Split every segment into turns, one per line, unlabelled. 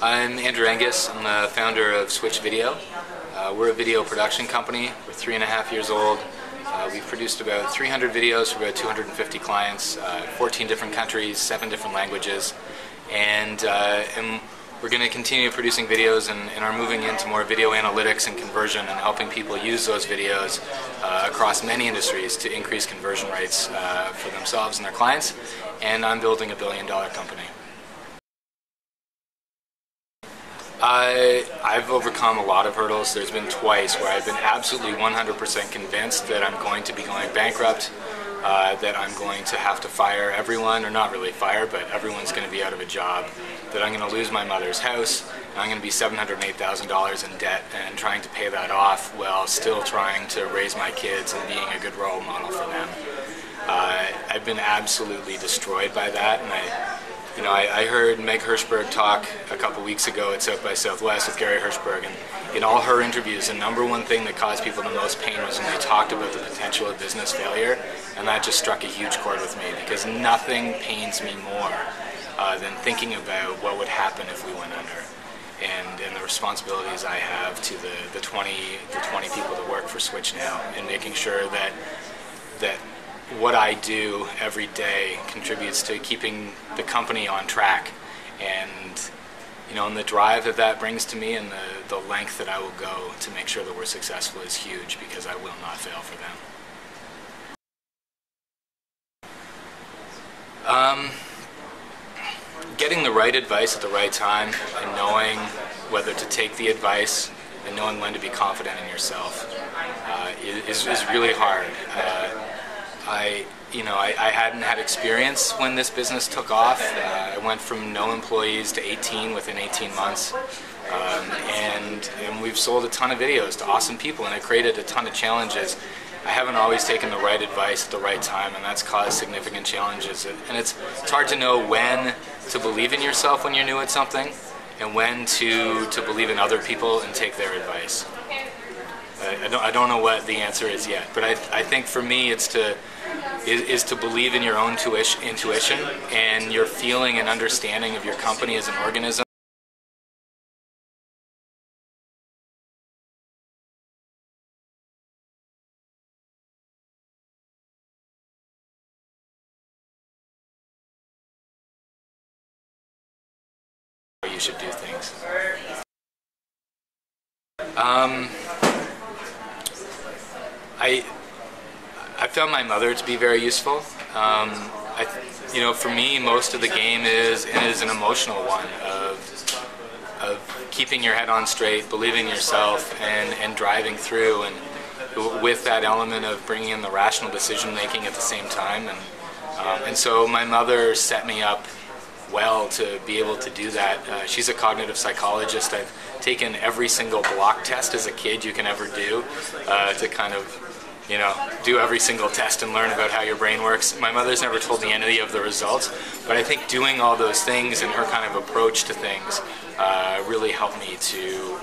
I'm Andrew Angus. I'm the founder of Switch Video. We're a video production company. We're 3.5 years old. We've produced about 300 videos for about 250 clients, 14 different countries, 7 different languages, and we're going to continue producing videos and are moving into more video analytics and conversion and helping people use those videos across many industries to increase conversion rates for themselves and their clients. And I'm building a billion-dollar company. I've overcome a lot of hurdles. There's been twice where I've been absolutely 100% convinced that I'm going to be going bankrupt, that I'm going to have to fire everyone, or not really fire, but everyone's going to be out of a job, that I'm going to lose my mother's house, and I'm going to be $708,000 in debt and trying to pay that off while still trying to raise my kids and being a good role model for them. I've been absolutely destroyed by that, and I heard Meg Hirschberg talk a couple weeks ago at South by Southwest with Gary Hirschberg, and in all her interviews, the number one thing that caused people the most pain was when they talked about the potential of business failure, and that just struck a huge chord with me, because nothing pains me more than thinking about what would happen if we went under, and the responsibilities I have to the 20 people that work for Switch now, and making sure that what I do every day contributes to keeping the company on track, and the drive that brings to me, and the length that I will go to make sure that we're successful is huge, because I will not fail for them. Getting the right advice at the right time, and knowing whether to take the advice, and knowing when to be confident in yourself is really hard. I hadn't had experience when this business took off. I went from no employees to 18 within 18 months. And we've sold a ton of videos to awesome people, and it created a ton of challenges. I haven't always taken the right advice at the right time, and that's caused significant challenges. And it's hard to know when to believe in yourself when you're new at something, and when to believe in other people and take their advice. I don't know what the answer is yet, but I think for me it's to believe in your own intuition and your feeling and understanding of your company as an organism. You should do things. I found my mother to be very useful. For me, most of the game is an emotional one of keeping your head on straight, believing in yourself, and driving through, and with that element of bringing in the rational decision making at the same time. And so my mother set me up well to be able to do that. She's a cognitive psychologist. I've taken every single block test as a kid you can ever do to kind of do every single test and learn about how your brain works. My mother's never told me any of the results, but I think doing all those things and her kind of approach to things really helped me to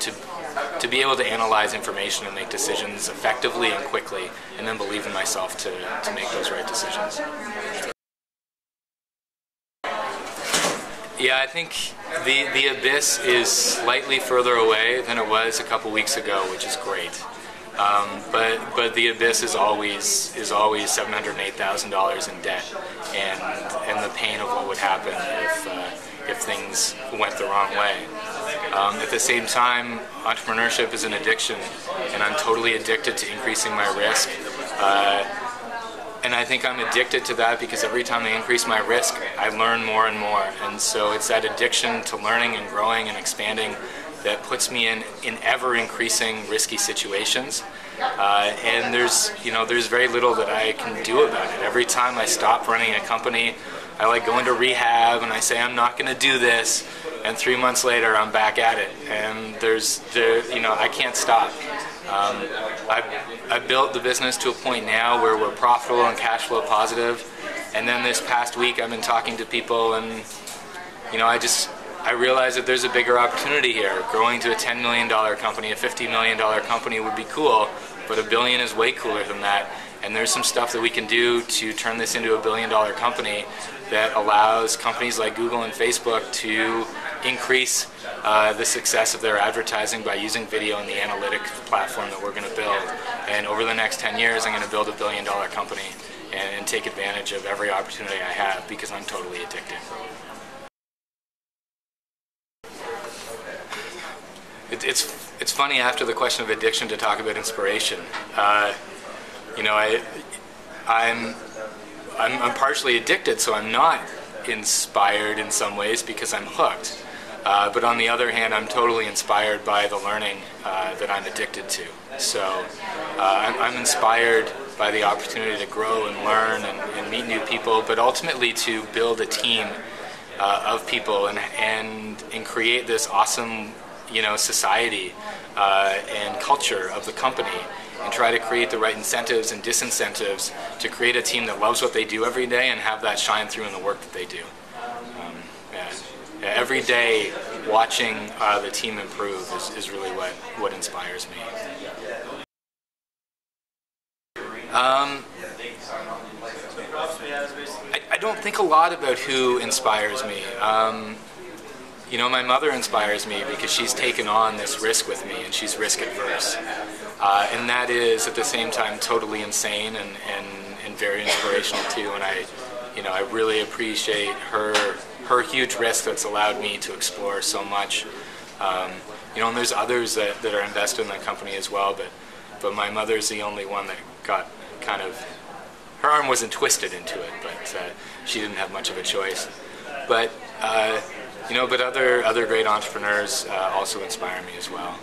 be able to analyze information and make decisions effectively and quickly, and then believe in myself to make those right decisions. Yeah, I think the abyss is slightly further away than it was a couple weeks ago, which is great. But the abyss is always $708,000 in debt, and the pain of what would happen if things went the wrong way. At the same time, entrepreneurship is an addiction, and I'm totally addicted to increasing my risk. And I think I'm addicted to that because every time I increase my risk, I learn more and more. And so it's that addiction to learning and growing and expanding that puts me in ever-increasing risky situations. And there's very little that I can do about it. Every time I stop running a company, I go into rehab and I say I'm not going to do this, and 3 months later I'm back at it. And I can't stop. I've built the business to a point now where we're profitable and cash flow positive, and then this past week I've been talking to people, and I realize that there's a bigger opportunity here. Growing to a $10 million company, a $50 million company would be cool, but $1 billion is way cooler than that. And there's some stuff that we can do to turn this into a billion-dollar company that allows companies like Google and Facebook to increase the success of their advertising by using video and the analytics platform that we're going to build. And over the next 10 years, I'm going to build a billion-dollar company and take advantage of every opportunity I have because I'm totally addicted. It's funny after the question of addiction to talk about inspiration. You know, I'm partially addicted, so I'm not inspired in some ways because I'm hooked. But on the other hand, I'm totally inspired by the learning that I'm addicted to. So I'm inspired by the opportunity to grow and learn and meet new people, but ultimately to build a team of people and create this awesome, you know, society and culture of the company, and try to create the right incentives and disincentives to create a team that loves what they do every day and have that shine through in the work that they do. Every day watching the team improve is really what inspires me. I don't think a lot about who inspires me. You know, my mother inspires me because she's taken on this risk with me and she's risk adverse. And that is at the same time totally insane and very inspirational too. And I really appreciate her huge risk that's allowed me to explore so much. You know, and there's others that are invested in the company as well, but my mother's the only one that got kind of, her arm wasn't twisted into it, but she didn't have much of a choice. But you know, but other great entrepreneurs also inspire me as well.